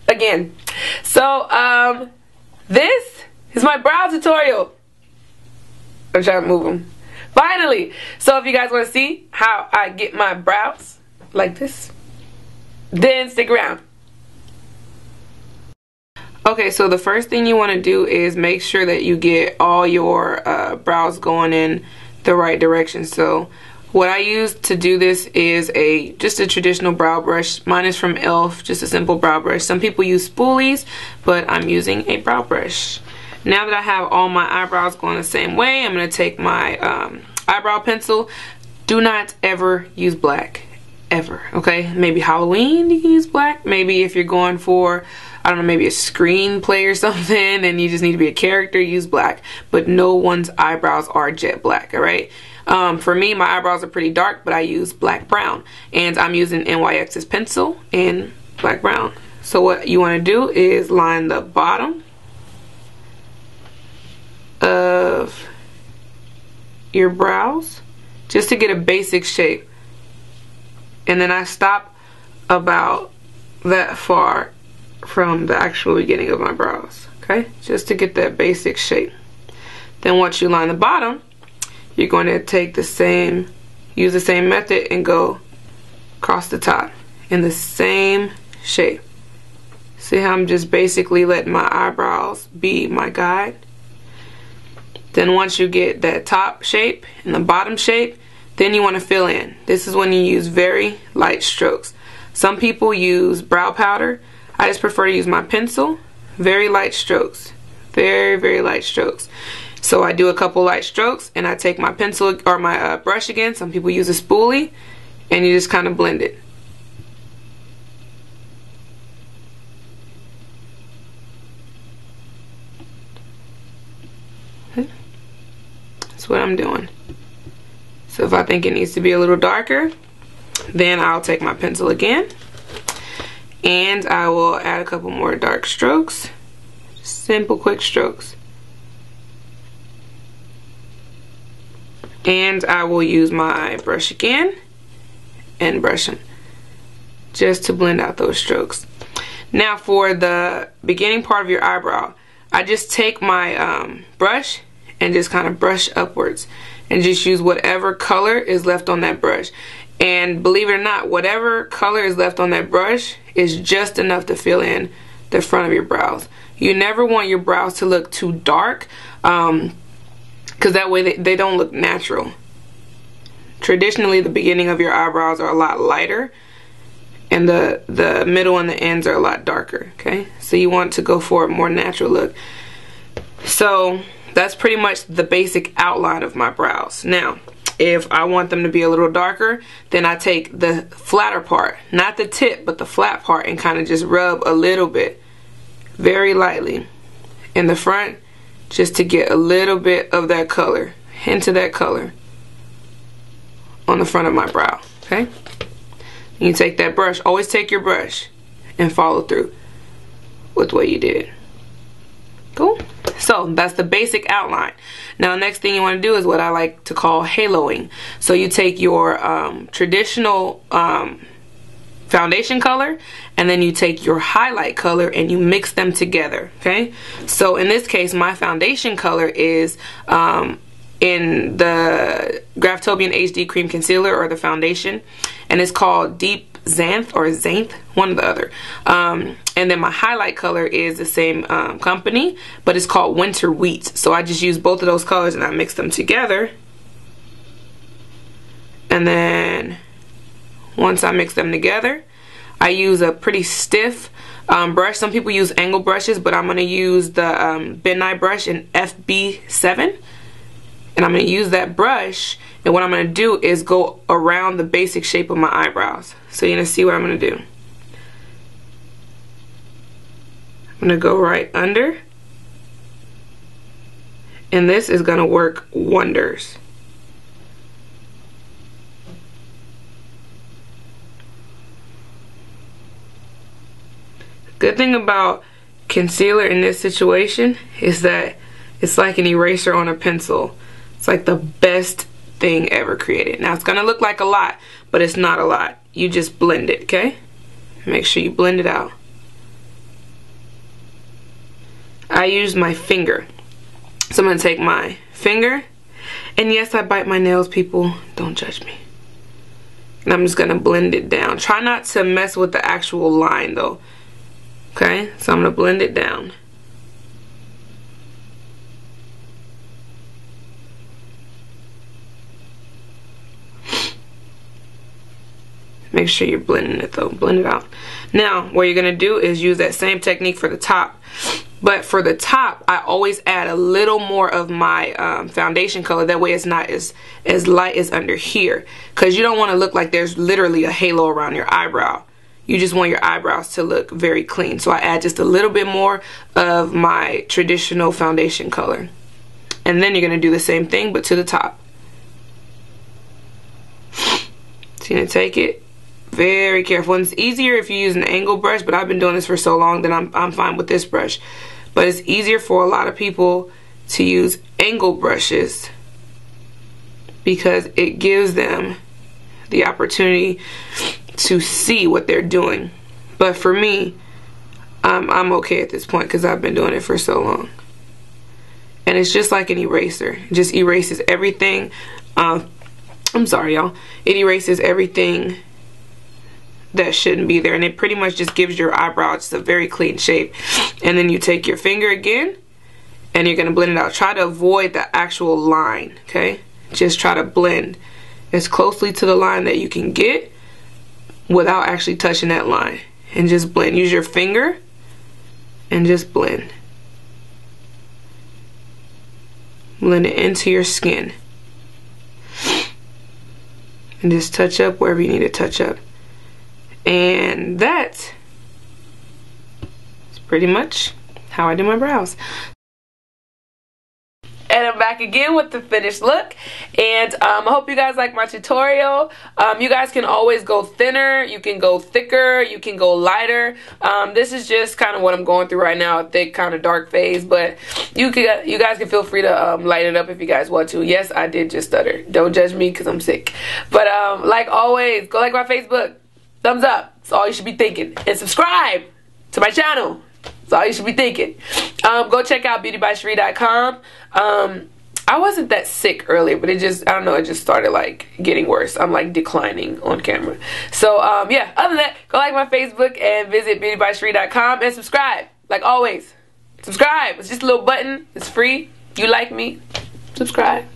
Again, so this is my brow tutorial. I'm trying to move them finally. So if you guys want to see how I get my brows like this, then stick around. Okay, so the first thing you want to do is make sure that you get all your brows going in the right direction. So what I use to do this is just a traditional brow brush. Mine is from e.l.f., just a simple brow brush. Some people use spoolies, but I'm using a brow brush. Now that I have all my eyebrows going the same way, I'm going to take my eyebrow pencil. Do not ever use black, ever, okay? Maybe Halloween you can use black. Maybe if you're going for, I don't know, maybe a screenplay or something and you just need to be a character, use black. But no one's eyebrows are jet black, alright? For me, my eyebrows are pretty dark, but I use black brown. And I'm using NYX's pencil in black brown. So what you want to do is line the bottom of your brows just to get a basic shape. And then I stop about that far from the actual beginning of my brows. Okay? Just to get that basic shape. Then once you line the bottom, you're going to take the same, use the same method and go across the top in the same shape. See how I'm just basically letting my eyebrows be my guide? Then once you get that top shape and the bottom shape, then you want to fill in. This is when you use very light strokes. Some people use brow powder. I just prefer to use my pencil. Very light strokes. Very, very light strokes. So I do a couple light strokes and I take my pencil or my brush again. Some people use a spoolie and you just kind of blend it. That's what I'm doing. So if I think it needs to be a little darker, then I'll take my pencil again and I will add a couple more dark strokes. Simple, quick strokes. And I will use my brush again and brush them just to blend out those strokes. Now for the beginning part of your eyebrow, I just take my brush and just kind of brush upwards and just use whatever color is left on that brush. And believe it or not, whatever color is left on that brush is just enough to fill in the front of your brows. You never want your brows to look too dark, because that way they don't look natural. Traditionally, the beginning of your eyebrows are a lot lighter and the middle and the ends are a lot darker, okay? So you want to go for a more natural look. So that's pretty much the basic outline of my brows. Now, if I want them to be a little darker, then I take the flatter part, not the tip, but the flat part, and kind of just rub a little bit, very lightly, in the front, just to get a little bit of that color, hint of that color on the front of my brow, okay? You take that brush, always take your brush and follow through with what you did. Cool? So that's the basic outline. Now next thing you want to do is what I like to call haloing. So you take your traditional foundation color and then you take your highlight color and you mix them together, okay? So in this case, my foundation color is in the Graftobian HD Cream Concealer, or the foundation, and it's called Deep Xanth or Xanth, one or the other. And then my highlight color is the same company, but it's called Winter Wheat. So I just use both of those colors and I mix them together. And then once I mix them together, I use a pretty stiff brush. Some people use angle brushes, but I'm going to use the Ben Nye brush in FB7. And I'm going to use that brush, and what I'm going to do is go around the basic shape of my eyebrows. So you're going to see what I'm going to do. I'm going to go right under, and this is going to work wonders. Good thing about concealer in this situation is that it's like an eraser on a pencil. It's like the best thing ever created. Now it's gonna look like a lot, but it's not a lot. You just blend it, okay? Make sure you blend it out. I use my finger. So I'm gonna take my finger, and yes, I bite my nails, people. Don't judge me. And I'm just gonna blend it down. Try not to mess with the actual line though. Okay, so I'm gonna blend it down. Make sure you're blending it though, blend it out. Now, what you're gonna do is use that same technique for the top. But for the top, I always add a little more of my foundation color. That way it's not as light as under here. Because you don't want to look like there's literally a halo around your eyebrow. You just want your eyebrows to look very clean. So I add just a little bit more of my traditional foundation color. And then you're going to do the same thing, but to the top. So you're going to take it. Very careful. And it's easier if you use an angle brush, but I've been doing this for so long that I'm fine with this brush. But it's easier for a lot of people to use angle brushes because it gives them the opportunity to see what they're doing. But for me, I'm okay at this point because I've been doing it for so long. And it's just like an eraser. It just erases everything. I'm sorry, y'all. It erases everything that shouldn't be there, and it pretty much just gives your eyebrow just a very clean shape. And then you take your finger again and you're going to blend it out. Try to avoid the actual line, okay? Just try to blend as closely to the line that you can get without actually touching that line, and just blend. Use your finger and just blend it into your skin, and just touch up wherever you need to touch up. And that is pretty much how I do my brows. And I'm back again with the finished look. And I hope you guys like my tutorial. You guys can always go thinner, you can go thicker, you can go lighter. This is just kind of what I'm going through right now, a thick kind of dark phase. But you guys can feel free to lighten it up if you guys want to. Yes, I did just stutter. Don't judge me because I'm sick. But like always, go like my Facebook. Thumbs up. That's all you should be thinking. And subscribe to my channel. That's all you should be thinking. Go check out beautybycherie.com. I wasn't that sick earlier, but it just, I don't know, it just started like getting worse. I'm like declining on camera. So yeah, other than that, go like my Facebook and visit beautybycherie.com and subscribe. Like always, subscribe. It's just a little button. It's free. You like me, subscribe.